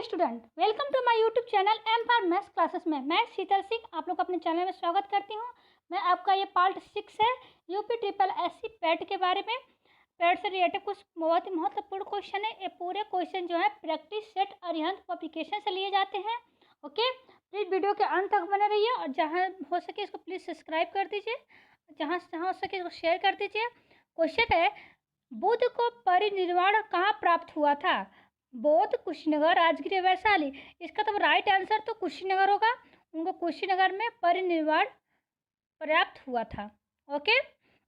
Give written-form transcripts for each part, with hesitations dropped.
Hello student, welcome to my YouTube channel M for maths classes में। मैं शीतल सिंह आप लोग अपने चैनल में स्वागत करती हूं। मैं आपका ये पार्ट 6 है यूपी ट्रिपल एससी पैट के बारे में। पैट से रिलेटेड कुछ बहुत ही महत्वपूर्ण क्वेश्चन है। ये पूरे क्वेश्चन जो है प्रैक्टिस सेट अरिहंत पब्लिकेशन से लिए जाते हैं। ओके, प्लीज़ वीडियो के अंत तक बने रहिए और जहाँ हो सके इसको प्लीज़ सब्सक्राइब कर दीजिए, जहाँ हो सके इसको शेयर कर दीजिए। क्वेश्चन है, बुद्ध को परिनिर्वाण कहाँ प्राप्त हुआ था? बौद्ध, कुशीनगर, राजगीर, वैशाली। इसका तो राइट आंसर तो कुशीनगर होगा। उनको कुशीनगर में परिनिर्वाण प्राप्त हुआ था। ओके,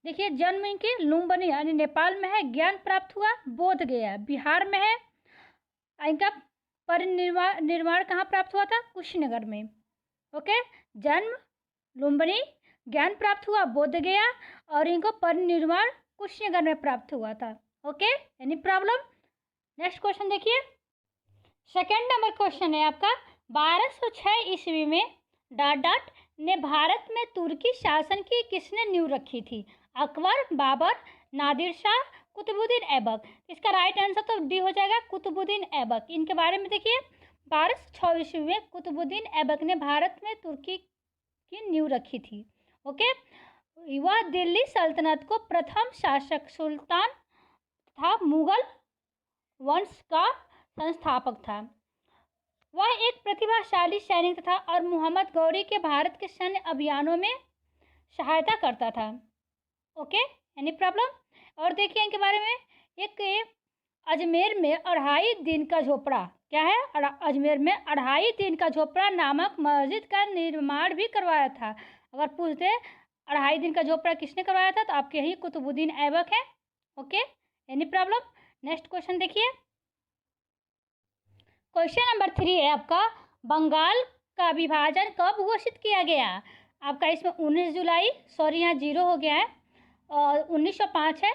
देखिए जन्म इनके लुम्बिनी यानी नेपाल में है। ज्ञान प्राप्त हुआ बोध गया बिहार में है। इनका परिनिर्वाण कहाँ प्राप्त हुआ था? कुशीनगर में। ओके, जन्म लुम्बिनी, ज्ञान प्राप्त हुआ बोध गया और इनको परिनिर्वाण कुशीनगर में प्राप्त हुआ था। Okay, any problem? Next question देखिए। सेकेंड नंबर क्वेश्चन है आपका, 1206 ईस्वी में डॉट डॉट ने भारत में तुर्की शासन की किसने नींव रखी थी? अकबर, बाबर, नादिर शाह, कुतुबुद्दीन ऐबक। इसका राइट आंसर तो डी हो जाएगा, कुतुबुद्दीन ऐबक। इनके बारे में देखिए, 1206 ईस्वी में कुतुबुद्दीन ऐबक ने भारत में तुर्की की नींव रखी थी। ओके, वह दिल्ली सल्तनत को प्रथम शासक सुल्तान था, मुगल वंश का संस्थापक था। वह एक प्रतिभाशाली सैनिक था और मोहम्मद गौरी के भारत के सैन्य अभियानों में सहायता करता था। Okay, any problem? और देखिए इनके बारे में, एक अजमेर में 2.5 दिन का झोपड़ा, क्या है? अजमेर में 2.5 दिन का झोपड़ा नामक मस्जिद का निर्माण भी करवाया था। अगर पूछ दे 2.5 दिन का झोपड़ा किसने करवाया था, तो आपके यही कुतुबुद्दीन ऐबक है। Okay, any problem? Next question देखिए। क्वेश्चन नंबर 3 है आपका, बंगाल का विभाजन कब घोषित किया गया? आपका इसमें 19 जुलाई, सॉरी यहाँ 0 हो गया है, और 1905 है,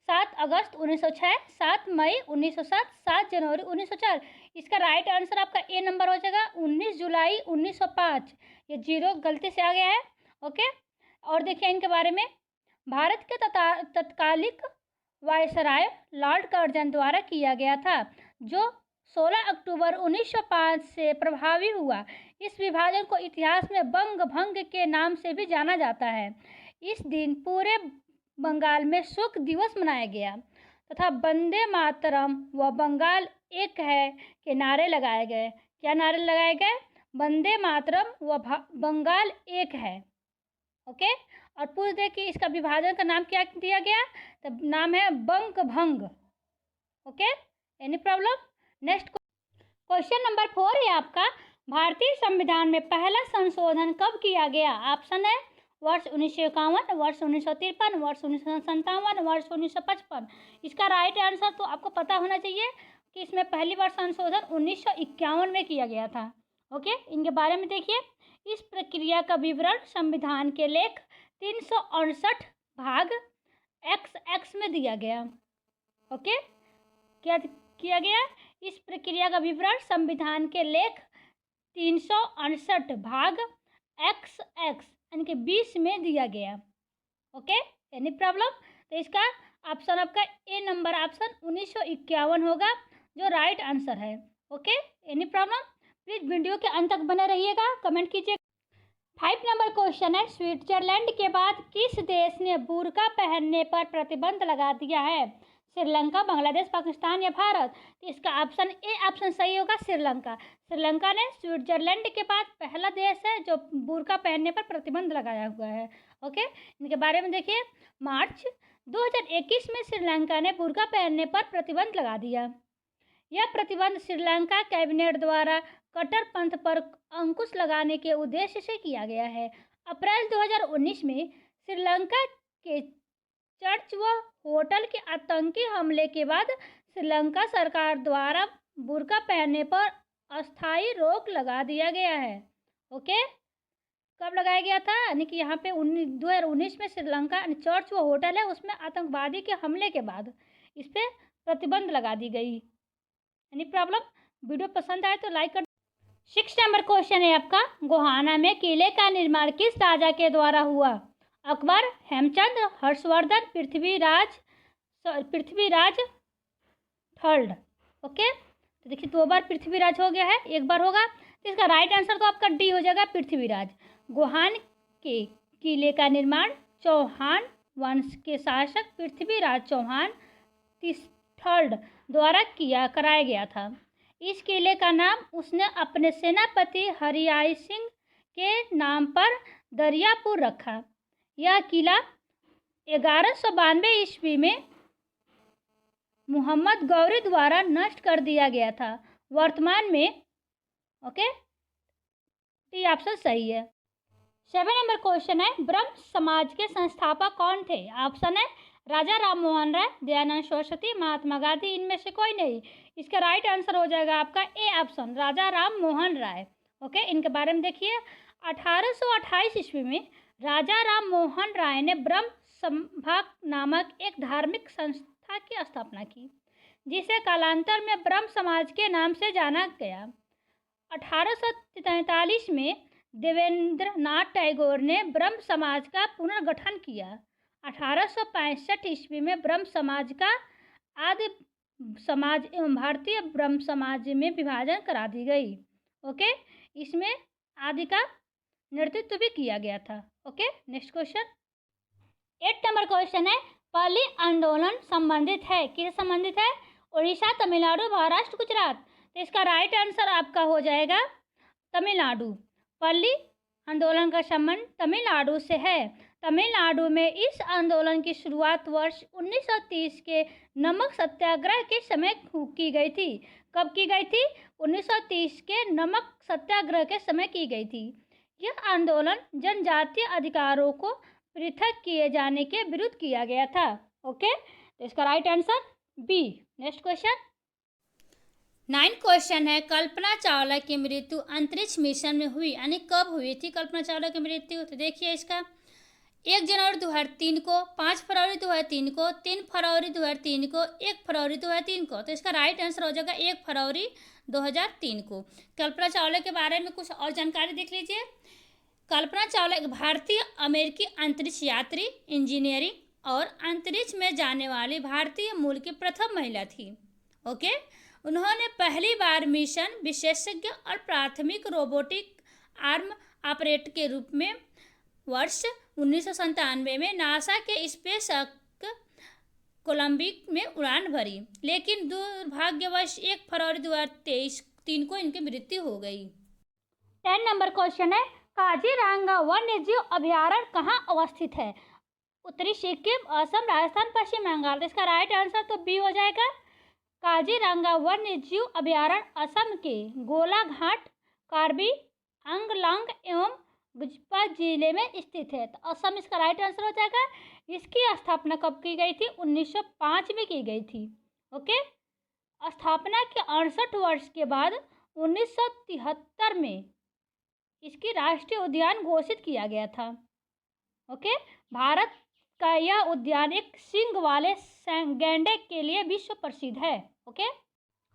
7 अगस्त 1906, 7 मई 1907, 7 जनवरी 1904। इसका राइट आंसर आपका ए नंबर हो जाएगा, 19 जुलाई 1905। ये 0 गलती से आ गया है। ओके, और देखिए इनके बारे में, भारत के तत्कालिक वायसराय लॉर्ड कर्जन द्वारा किया गया था, जो 16 अक्टूबर 1905 से प्रभावी हुआ। इस विभाजन को इतिहास में बंग भंग के नाम से भी जाना जाता है। इस दिन पूरे बंगाल में शोक दिवस मनाया गया तथा वंदे मातरम व बंगाल एक है के नारे लगाए गए। क्या नारे लगाए गए? वंदे मातरम व बंगाल एक है। ओके, और पूछ दे कि इसका विभाजन का नाम क्या दिया गया, तो नाम है बंग भंग। Okay, any problem? Next question number 4 है आपका, भारतीय संविधान में पहला संशोधन कब किया गया? ऑप्शन है वर्ष 1951, वर्ष 1953, वर्ष 1957, वर्ष 1955। इसका राइट आंसर तो आपको पता होना चाहिए कि इसमें पहली बार संशोधन 1951 में किया गया था। ओके, इनके बारे में देखिए, इस प्रक्रिया का विवरण संविधान के लेख 368 भाग XX में दिया गया। ओके, क्या किया गया? इस प्रक्रिया का विवरण संविधान के लेख 368 भाग XX यानी कि 20 में दिया गया। Okay, any problem? तो इसका ऑप्शन आपका ए नंबर ऑप्शन 1951 होगा, जो राइट आंसर है। Okay, any problem? Please video के अंत तक बने रहिएगा, कमेंट कीजिए। 5 नंबर क्वेश्चन है, स्विट्जरलैंड के बाद किस देश ने बुर्का पहनने पर प्रतिबंध लगा दिया है? श्रीलंका, बांग्लादेश, पाकिस्तान या भारत? तो इसका ऑप्शन ए ऑप्शन सही होगा, श्रीलंका। श्रीलंका ने स्विट्जरलैंड के बाद पहला देश है जो बुर्का पहनने पर प्रतिबंध लगाया हुआ है। ओके, इनके बारे में देखिए, मार्च 2021 में श्रीलंका ने बुर्का पहनने पर प्रतिबंध लगा दिया। यह प्रतिबंध श्रीलंका कैबिनेट द्वारा कट्टरपंथ पर अंकुश लगाने के उद्देश्य से किया गया है। अप्रैल 2019 में श्रीलंका के चर्च व होटल के आतंकी हमले के बाद श्रीलंका सरकार द्वारा बुर्का पहनने पर अस्थायी रोक लगा दिया गया है। ओके, कब लगाया गया था? यानी कि यहाँ पे 2019 में श्रीलंका चर्च व होटल है उसमें आतंकवादी के हमले के बाद इस पर प्रतिबंध लगा दी गई। Any problem? वीडियो पसंद आए तो लाइक कर। 6 नंबर क्वेश्चन है आपका, गोहाना में किले का निर्माण किस राजा के द्वारा हुआ? अकबर, हेमचंद, हर्षवर्धन, पृथ्वीराज थर्ड। ओके, तो देखिए 2 बार पृथ्वीराज हो गया है, 1 बार होगा। तो इसका राइट आंसर तो आपका डी हो जाएगा, पृथ्वीराज। गोहान के किले का निर्माण चौहान वंश के शासक पृथ्वीराज चौहान थर्ड द्वारा कराया गया था। इस किले का नाम उसने अपने सेनापति हरियाई सिंह के नाम पर दरियापुर रखा। यह किला 1192 ईस्वी में मोहम्मद गौरी द्वारा नष्ट कर दिया गया था। वर्तमान में ओके, टी ऑप्शन सही है। 7 नंबर क्वेश्चन है, ब्रह्म समाज के संस्थापक कौन थे? ऑप्शन है राजा राम मोहन राय, दयानंद सरस्वती, महात्मा गांधी, इनमें से कोई नहीं। इसका राइट आंसर हो जाएगा आपका A option, Raja Ram Mohan Roy. Okay, इनके बारे में देखिए। 1828 ईस्वी में राजा राम मोहन राय ने ब्रह्म सभा नामक एक धार्मिक संस्था की स्थापना की, जिसे कालांतर में ब्रह्म समाज के नाम से जाना गया। 1843 में देवेंद्रनाथ टैगोर ने ब्रह्म समाज का पुनर्गठन किया। 1865 ईस्वी में ब्रह्म समाज का आदि समाज एवं भारतीय ब्रह्म समाज में विभाजन करा दी गई। ओके, इसमें आदि का नेतृत्व भी किया गया था। Okay, next question. 8 number question है, पल्ली आंदोलन संबंधित है, किससे संबंधित है? उड़ीसा, तमिलनाडु, महाराष्ट्र, गुजरात। तो इसका राइट आंसर आपका हो जाएगा तमिलनाडु। पल्ली आंदोलन का संबंध तमिलनाडु से है। तमिलनाडु में इस आंदोलन की शुरुआत वर्ष 1930 के नमक सत्याग्रह के समय की गई थी। कब की गई थी? 1930 के नमक सत्याग्रह के समय की गई थी। यह आंदोलन जनजातीय अधिकारों को पृथक किए जाने के विरुद्ध किया गया था। ओके, तो इसका right answer B. Next question. 9 question है, कल्पना चावला की मृत्यु अंतरिक्ष मिशन में हुई, यानी कब हुई थी कल्पना चावला की मृत्यु? तो देखिए इसका 1 जनवरी 2003 को, 5 फरवरी 2003 को, 3 फरवरी 2003 को, 1 फरवरी 2003 को। तो इसका राइट आंसर हो जाएगा 1 फरवरी 2003 को। कल्पना चावला के बारे में कुछ और जानकारी देख लीजिए। कल्पना चावला एक भारतीय अमेरिकी अंतरिक्ष यात्री, इंजीनियरिंग और अंतरिक्ष में जाने वाली भारतीय मूल की प्रथम महिला थी। ओके, उन्होंने पहली बार मिशन विशेषज्ञ और प्राथमिक रोबोटिक आर्म ऑपरेटर के रूप में वर्ष 1997 में नासा के स्पेसएक्स कोलंबिक में उड़ान भरी, लेकिन दुर्भाग्यवश 1 फरवरी 2023 को इनकी मृत्यु हो गई। 10 नंबर क्वेश्चन है, काजीरंगा वन्यजीव अभयारण्य कहाँ अवस्थित है? उत्तरी सिक्किम, असम, राजस्थान, पश्चिम बंगाल। इसका राइट आंसर तो बी हो जाएगा। काजीरंगा वन्यजीव अभयारण्य असम के गोलाघाट, कार्बी आंगलॉन्ग एवं गुजपा जिले में स्थित है। तो असम इसका राइट आंसर हो जाएगा। इसकी स्थापना कब की गई थी? 1905 में की गई थी। ओके, स्थापना के 68 वर्ष के बाद 1973 में इसकी राष्ट्रीय उद्यान घोषित किया गया था। ओके, भारत का यह उद्यान एक सींग वाले गैंडे के लिए विश्व प्रसिद्ध है। ओके,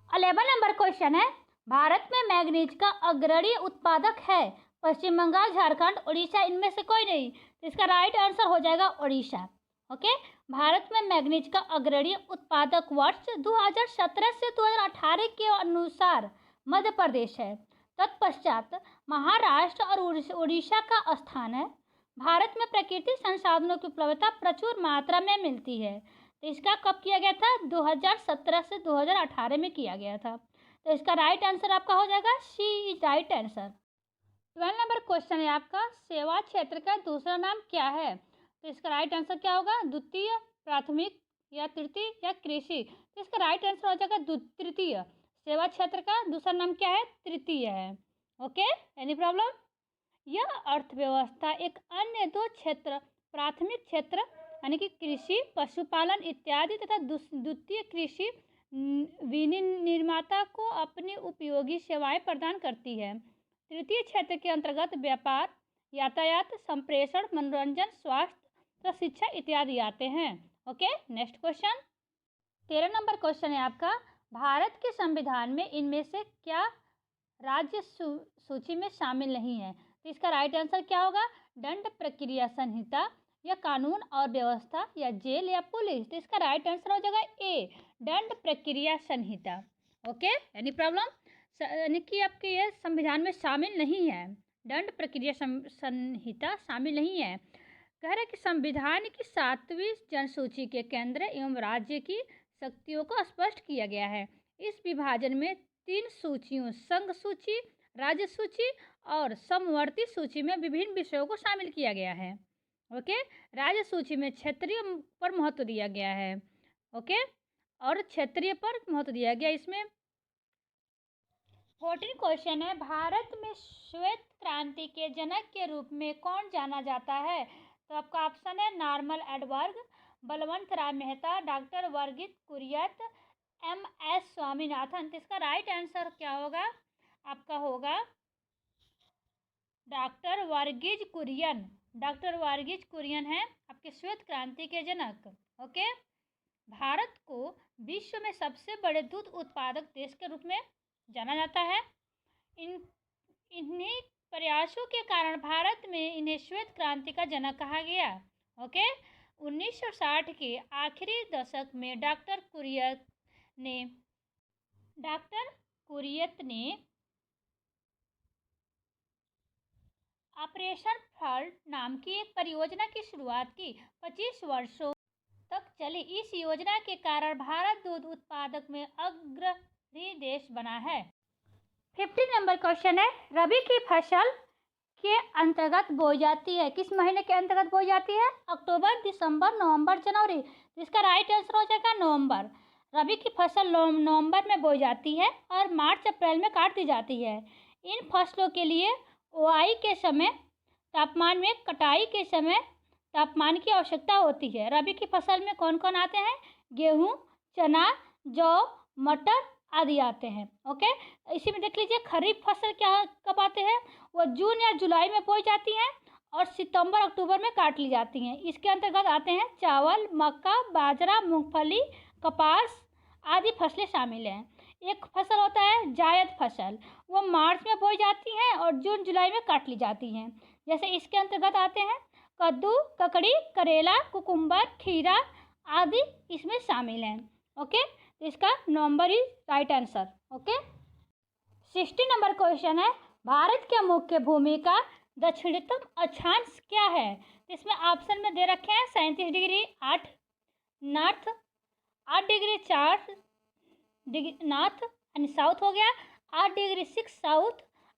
11 नंबर क्वेश्चन है, भारत में मैग्नीज का अग्रणी उत्पादक है? पश्चिम बंगाल, झारखंड, उड़ीसा, इनमें से कोई नहीं। तो इसका राइट आंसर हो जाएगा उड़ीसा। ओके, भारत में मैग्नीज का अग्रणी उत्पादक वर्ष 2017 से 2018 के अनुसार मध्य प्रदेश है। तत्पश्चात महाराष्ट्र और उड़ीसा का स्थान है। भारत में प्राकृतिक संसाधनों की उपलब्धता प्रचुर मात्रा में मिलती है। तो इसका कब किया गया था? 2017 से 2018 में किया गया था। तो इसका राइट आंसर आपका हो जाएगा C is right answer. 12 number question है आपका, सेवा क्षेत्र का दूसरा नाम क्या है? तो इसका राइट आंसर क्या होगा? द्वितीय, प्राथमिक या तृतीय या कृषि। तो इसका राइट आंसर हो जाएगा तृतीय। सेवा क्षेत्र का दूसरा नाम क्या है? तृतीय है। Okay, any problem? यह अर्थव्यवस्था एक अन्य 2 क्षेत्र, प्राथमिक क्षेत्र यानी कि कृषि, पशुपालन इत्यादि तथा द्वितीय कृषि विनिर्माता को अपनी उपयोगी सेवाएं प्रदान करती है। तृतीय क्षेत्र के अंतर्गत व्यापार, यातायात, संप्रेषण, मनोरंजन, स्वास्थ्य, शिक्षा इत्यादि आते हैं। Okay, next question. 13 number question है आपका, भारत के संविधान में इनमें से क्या राज्य सूची में शामिल नहीं है? तो इसका राइट आंसर क्या होगा? दंड प्रक्रिया संहिता या कानून और व्यवस्था या जेल या पुलिस। तो इसका राइट आंसर हो जाएगा ए, दंड प्रक्रिया संहिता। Okay, any problem? यानी कि आपके ये संविधान में शामिल नहीं है, दंड प्रक्रिया संहिता शामिल नहीं है। कह रहे कि संविधान की 7वीं जनसूची के केंद्र एवं राज्य की शक्तियों को स्पष्ट किया गया है। इस विभाजन में 3 सूचियों संघ सूची, राज्य सूची और समवर्ती सूची में विभिन्न विषयों को शामिल किया गया है। ओके, राज्य सूची में क्षेत्रीय पर महत्व दिया गया है। ओके, और क्षेत्रीय पर महत्व दिया गया। इसमें 14 क्वेश्चन है, भारत में श्वेत क्रांति के जनक के रूप में कौन जाना जाता है? तो आपका ऑप्शन है नॉर्मन एडवर्ड, बलवंत राय मेहता, डॉक्टर वर्गीज कुरियन, MS स्वामीनाथन। तो इसका राइट आंसर क्या होगा? आपका होगा डॉक्टर वर्गीज कुरियन। डॉक्टर वर्गीज कुरियन है आपके श्वेत क्रांति के जनक। ओके, भारत को विश्व में सबसे बड़े दूध उत्पादक देश के रूप में जाना जाता है। इन्हीं प्रयासों के कारण भारत में इन्हें श्वेत क्रांति का जनक कहा गया। ओके, 1960 के आखिरी दशक में डॉक्टर कुरियन ने ऑपरेशन फ्लड नाम की एक परियोजना की शुरुआत की। 25 वर्षों तक चली इस योजना के कारण भारत दूध उत्पादक में अग्रणी देश बना है। 15 नंबर क्वेश्चन है, रबी की फसल के अंतर्गत बोई जाती है। किस महीने के अंतर्गत बोई जाती है? अक्टूबर, दिसंबर, नवंबर, जनवरी। इसका राइट आंसर हो जाएगा नवंबर। रबी की फसल नवंबर में बोई जाती है और मार्च अप्रैल में काट दी जाती है। इन फसलों के लिए बुआई के समय तापमान में, कटाई के समय तापमान की आवश्यकता होती है। रबी की फसल में कौन कौन आते हैं? गेहूँ, चना, जौ, मटर आदि आते हैं। ओके, इसी में देख लीजिए खरीफ फसल क्या कब आते हैं? वो जून या जुलाई में बोई जाती हैं और सितंबर अक्टूबर में काट ली जाती हैं। इसके अंतर्गत आते हैं चावल, मक्का, बाजरा, मूंगफली, कपास आदि फसलें शामिल हैं। एक फसल होता है जायद फसल, वो मार्च में बोई जाती हैं और जून जुलाई में काट ली जाती हैं। जैसे इसके अंतर्गत आते हैं कद्दू, ककड़ी, करेला, कुकुम्बर, खीरा आदि इसमें शामिल हैं। ओके, तो इसका November is right answer. Okay, 60 number question है, भारत के मुख्य भूमि का दक्षिणतम अक्षांश क्या है? तो इसमें ऑप्शन में दे रखे हैं 37 degree 8 north, 8 degree 4 degree north यानी साउथ हो गया, 8 डिग्री 6 साउथ,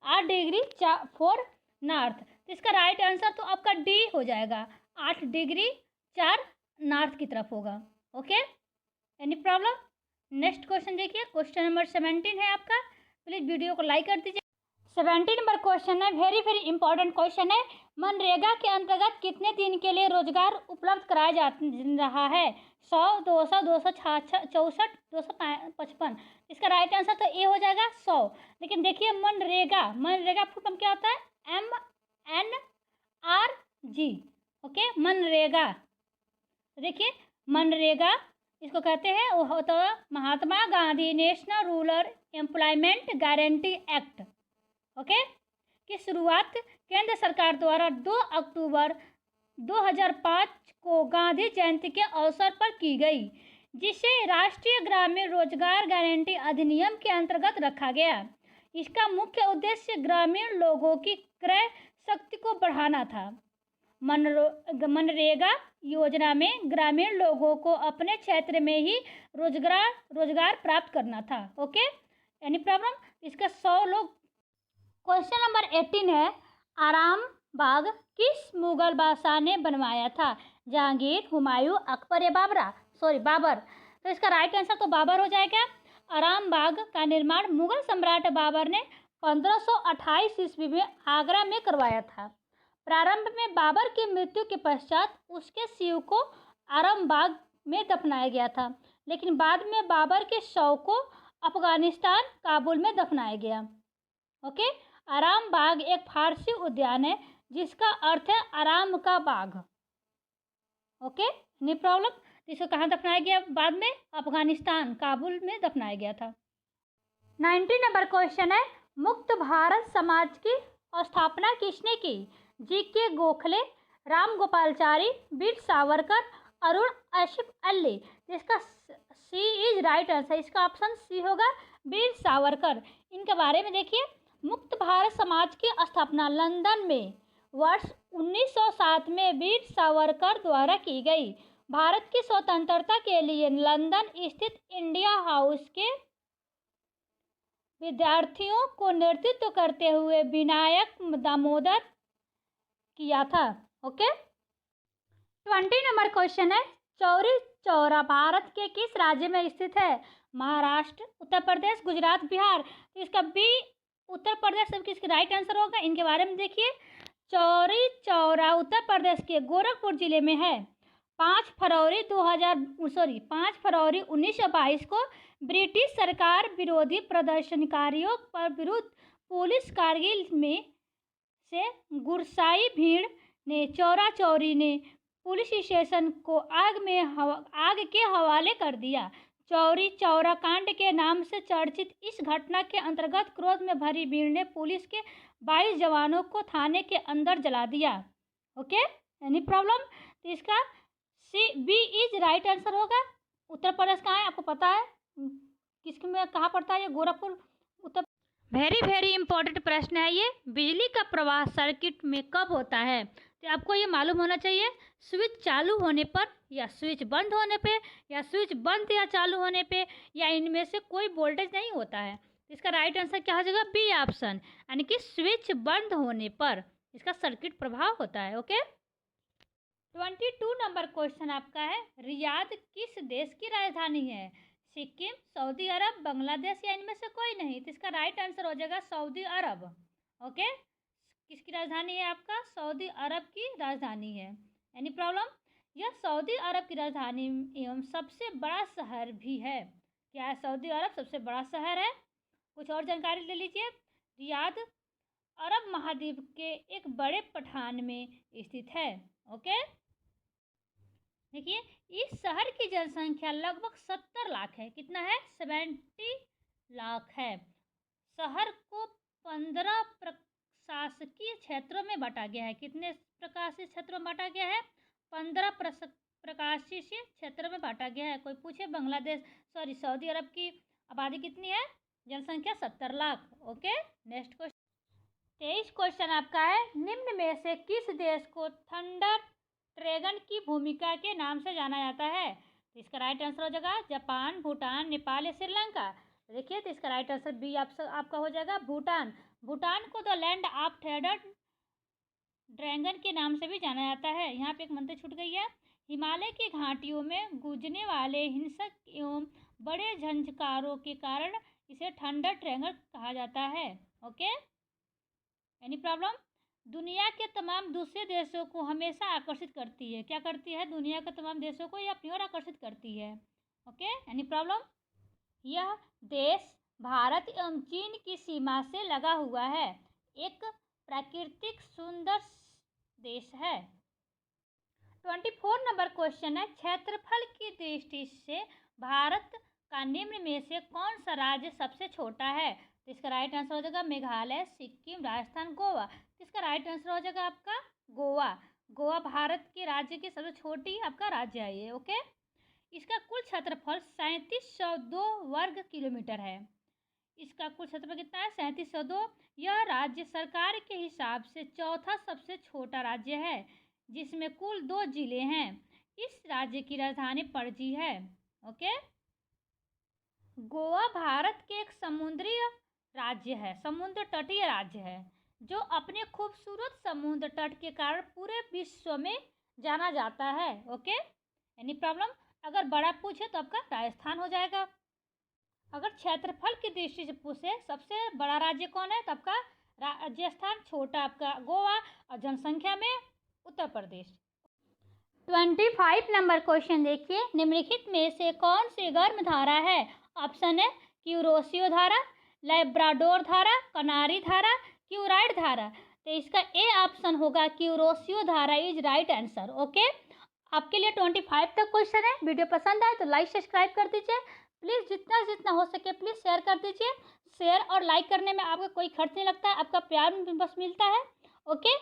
8 डिग्री 4 नॉर्थ। तो इसका राइट आंसर तो आपका डी हो जाएगा, 8 डिग्री 4 नॉर्थ की तरफ होगा। Okay, any problem? Next question देखिए, क्वेश्चन नंबर 17 है आपका। प्लीज़ वीडियो को लाइक कर दीजिए। 17 नंबर क्वेश्चन है, वेरी वेरी इंपॉर्टेंट क्वेश्चन है। मनरेगा के अंतर्गत कितने दिन के लिए रोजगार उपलब्ध कराया जा रहा है? 100, 200, 264, 255। इसका राइट आंसर तो ए हो जाएगा 100। लेकिन देखिए मनरेगा फुल फॉर्म क्या होता है? MNRG। ओके, मनरेगा। देखिए मनरेगा इसको कहते हैं, वो होता है Mahatma Gandhi National Rural Employment Guarantee Act. Okay, की शुरुआत केंद्र सरकार द्वारा 2 अक्टूबर 2005 को गांधी जयंती के अवसर पर की गई, जिसे राष्ट्रीय ग्रामीण रोजगार गारंटी अधिनियम के अंतर्गत रखा गया। इसका मुख्य उद्देश्य ग्रामीण लोगों की क्रय शक्ति को बढ़ाना था। मनरेगा योजना में ग्रामीण लोगों को अपने क्षेत्र में ही रोजगार प्राप्त करना था। Okay, any problem? इसका 100 लोग। क्वेश्चन नंबर 18 है, आराम बाग किस मुगल बादशाह ने बनवाया था? जहांगीर, हुमायूं, अकबर या बाबर। तो इसका राइट आंसर तो बाबर हो जाएगा। आराम बाग का निर्माण मुगल सम्राट बाबर ने 1528 ईस्वी में आगरा में करवाया था। प्रारंभ में बाबर की मृत्यु के पश्चात उसके शिव को आराम बाग में दफनाया गया था, लेकिन बाद में बाबर के शव को अफगानिस्तान काबुल में दफनाया गया। ओके, आराम बाग एक फारसी उद्यान है जिसका अर्थ है आराम का बाग। Okay, no problem? इसको कहाँ दफनाया गया? बाद में अफगानिस्तान काबुल में दफनाया गया था। 19 नंबर क्वेश्चन है, मुक्त भारत समाज की स्थापना किसने की? GK गोखले, राम गोपालचारी, वीर सावरकर, अरुण अशफ अली। इसका सी इज राइट आंसर। इसका ऑप्शन सी होगा, वीर सावरकर, इनके बारे में देखिए। मुक्त भारत समाज की स्थापना लंदन में वर्ष 1907 में वीर सावरकर द्वारा की गई। भारत की स्वतंत्रता के लिए लंदन स्थित इंडिया हाउस के विद्यार्थियों को नेतृत्व करते हुए विनायक दामोदर किया था। ओके, 20 नंबर क्वेश्चन है, चौरी चौरा भारत के किस राज्य में स्थित है? महाराष्ट्र, उत्तर प्रदेश, गुजरात, बिहार। तो इसका बी उत्तर प्रदेश सब किसका राइट आंसर होगा। इनके बारे में देखिए। चौरी चौरा उत्तर प्रदेश के गोरखपुर जिले में है। 5 फरवरी 1922 को ब्रिटिश सरकार विरोधी प्रदर्शनकारियों पर विरुद्ध पुलिस कारगिल में से गुरसाई भीड़ ने चौरा चौरी ने पुलिस स्टेशन को आग के हवाले कर दिया। चौरी चौरा कांड के नाम से चर्चित इस घटना के अंतर्गत क्रोध में भरी भीड़ ने पुलिस के 22 जवानों को थाने के अंदर जला दिया। Okay, any problem? तो इसका C B is right answer होगा। उत्तर प्रदेश कहाँ है आपको पता है? किसके में कहाँ पड़ता है ये? गोरखपुर, उत्तर। वेरी इंपॉर्टेंट प्रश्न है ये। बिजली का प्रवाह सर्किट में कब होता है? तो आपको ये मालूम होना चाहिए, स्विच चालू होने पर या स्विच बंद होने पे या स्विच बंद या चालू होने पे, या इनमें से कोई वोल्टेज नहीं होता है। तो इसका राइट आंसर क्या हो जाएगा? बी ऑप्शन, यानी कि स्विच बंद होने पर इसका सर्किट प्रभाव होता है। ओके, 22 नंबर क्वेश्चन आपका है, रियाद किस देश की राजधानी है? सिक्किम, सऊदी अरब, बांग्लादेश या इनमें से कोई नहीं। तो इसका राइट आंसर हो जाएगा सऊदी अरब। ओके, किसकी राजधानी है आपका? सऊदी अरब की राजधानी है। Any problem? यह सऊदी अरब की राजधानी एवं सबसे बड़ा शहर भी है। क्या है? सऊदी अरब सबसे बड़ा शहर है। कुछ और जानकारी ले लीजिए। रियाद अरब महाद्वीप के एक बड़े पठान में स्थित है। ओके, देखिए इस शहर की जनसंख्या लगभग 70 लाख है। कितना है? 70 लाख है। शहर को 15 प्रशासकीय क्षेत्रों में बांटा गया है। कितने प्रकाशित क्षेत्रों में बांटा गया है? 15 प्रकाशित क्षेत्रों में बांटा गया है। कोई पूछे सऊदी अरब की आबादी कितनी है? जनसंख्या 70 lakh. Okay, next question. 23 question आपका है, निम्न में से किस देश को थंडर ड्रैगन की भूमिका के नाम से जाना जाता है? तो इसका राइट आंसर हो जाएगा जापान, भूटान, नेपाल या श्रीलंका। देखिए, तो इसका राइट आंसर बी आपका हो जाएगा भूटान। भूटान को the land of thunder dragon के नाम से भी जाना जाता है। यहाँ पे एक मंत्र छूट गई है। हिमालय की घाटियों में गूंजने वाले हिंसक एवं बड़े झंझकारों के कारण इसे थंडर ड्रैगन कहा जाता है। Okay, any problem? दुनिया के तमाम दूसरे देशों को हमेशा आकर्षित करती है। क्या करती है? दुनिया के तमाम देशों को ये अपनी ओर आकर्षित करती है। Okay, any problem? यह देश भारत एवं चीन की सीमा से लगा हुआ है। एक प्राकृतिक सुंदर देश है। 24 नंबर क्वेश्चन है, क्षेत्रफल की दृष्टि से भारत का निम्न में से कौन सा राज्य सबसे छोटा है? तो इसका राइट आंसर हो जाएगा मेघालय, सिक्किम, राजस्थान, गोवा। तो इसका राइट आंसर हो जाएगा आपका गोवा। गोवा भारत के राज्य की सबसे छोटी आपका राज्य है ये। ओके, इसका कुल क्षेत्रफल 3702 वर्ग किलोमीटर है। इसका कुल क्षेत्रफल कितना है? 3702। यह राज्य सरकार के हिसाब से चौथा सबसे छोटा राज्य है, जिसमें कुल 2 जिले हैं। इस राज्य की राजधानी पणजी है। ओके, गोवा भारत के एक समुद्री राज्य है, समुद्र तटीय राज्य है, जो अपने खूबसूरत समुद्र तट के कारण पूरे विश्व में जाना जाता है। Okay, any problem? अगर बड़ा पूछे तो आपका राजस्थान हो जाएगा। अगर क्षेत्रफल की दृष्टि से पूछे सबसे बड़ा राज्य कौन है तो आपका राजस्थान, छोटा आपका गोवा और जनसंख्या में उत्तर प्रदेश। 25 नंबर क्वेश्चन देखिए, निम्नलिखित में से कौन सी गर्म धारा है? ऑप्शन है क्यूरोसियो धारा, लैब्राडोर धारा, कनारी धारा, क्यूराइड धारा। तो इसका ए ऑप्शन होगा क्यूरोसियो धारा इज राइट आंसर। ओके, आपके लिए 25 तक क्वेश्चन है। वीडियो पसंद आए तो लाइक सब्सक्राइब कर दीजिए। प्लीज़ जितना हो सके प्लीज़ शेयर कर दीजिए। शेयर और लाइक करने में आपका कोई खर्च नहीं लगता है, आपका प्यार बस मिलता है। ओके,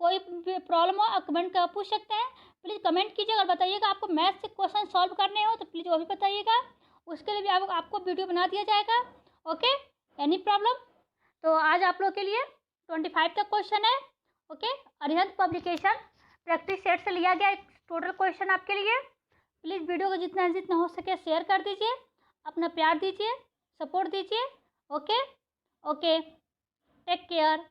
कोई भी प्रॉब्लम हो आप कमेंट कर पूछ सकते हैं। प्लीज़ कमेंट कीजिए और बताइएगा आपको मैथ से क्वेश्चन सॉल्व करने हो तो प्लीज़ वो भी बताइएगा। उसके लिए भी आपको वीडियो बना दिया जाएगा। Okay, any problem? तो आज आप लोग के लिए 25 तक क्वेश्चन है। Okay, Arihant publication practice set से लिया गया एक टोटल क्वेश्चन आपके लिए। प्लीज़ वीडियो को जितना जितना हो सके शेयर कर दीजिए, अपना प्यार दीजिए, सपोर्ट दीजिए। Okay okay, take care,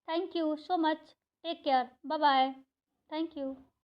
thank you so much, take care, bye bye, thank you.